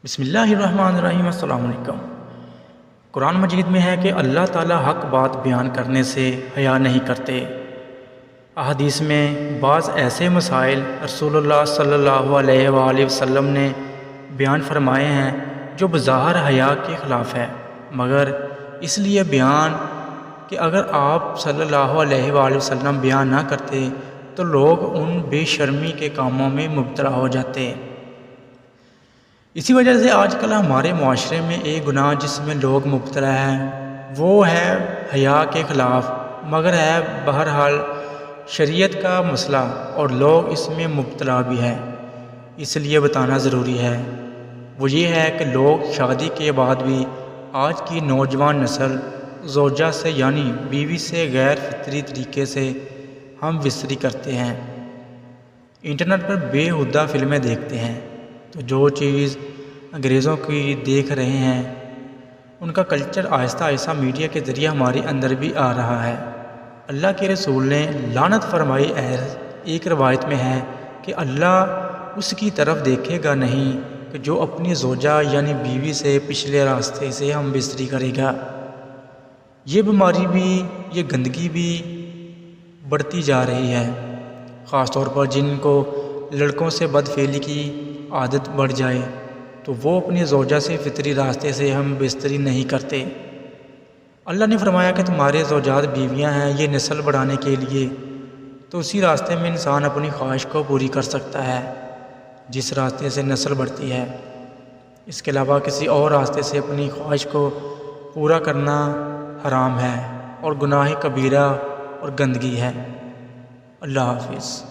بسم اللہ الرحمن الرحیم۔ السلام علیکم۔ قرآن مجید میں ہے کہ اللہ تعالیٰ حق بات بیان کرنے سے حیا نہیں کرتے۔ احادیث میں بعض ایسے مسائل رسول اللہ صلی اللہ علیہ وآلہ وسلم نے بیان فرمائے ہیں جو بظاہر حیا کے خلاف ہے، مگر اس لیے بیان کہ اگر آپ صلی اللہ علیہ وآلہ وسلم بیان نہ کرتے تو لوگ ان بے شرمی کے کاموں میں مبتلا ہو جاتے۔ اسی وجہ سے آج کل ہمارے معاشرے میں ایک گناہ جس میں لوگ مبتلا ہیں وہ ہے حیا کے خلاف، مگر ہے بہرحال شریعت کا مسئلہ اور لوگ اس میں مبتلا بھی ہے، اس لیے بتانا ضروری ہے۔ وہ یہ ہے کہ لوگ شادی کے بعد بھی آج کی نوجوان نسل زوجہ سے یعنی بیوی سے غیر فطری طریقے سے ہم بستری کرتے ہیں، انٹرنیٹ پر بے ہودہ فلمیں دیکھتے ہیں، تو جو چیز انگریزوں کی دیکھ رہے ہیں ان کا کلچر آہستہ آہستہ میڈیا کے ذریعے ہمارے اندر بھی آ رہا ہے۔ اللہ کے رسول نے لعنت فرمائی ایک روایت میں ہے کہ اللہ اس کی طرف دیکھے گا نہیں کہ جو اپنی زوجہ یعنی بیوی سے پچھلے راستے سے ہم بستری کرے گا۔ یہ بیماری بھی، یہ گندگی بھی بڑھتی جا رہی ہے، خاص طور پر جن کو لڑکوں سے بدفعلی کی عادت بڑھ جائے تو وہ اپنی زوجہ سے فطری راستے سے ہم بستری نہیں کرتے۔ اللہ نے فرمایا کہ تمہارے زوجات بیویاں ہیں یہ نسل بڑھانے کے لیے، تو اسی راستے میں انسان اپنی خواہش کو پوری کر سکتا ہے جس راستے سے نسل بڑھتی ہے۔ اس کے علاوہ کسی اور راستے سے اپنی خواہش کو پورا کرنا حرام ہے اور گناہ کبیرہ اور گندگی ہے۔ اللہ حافظ۔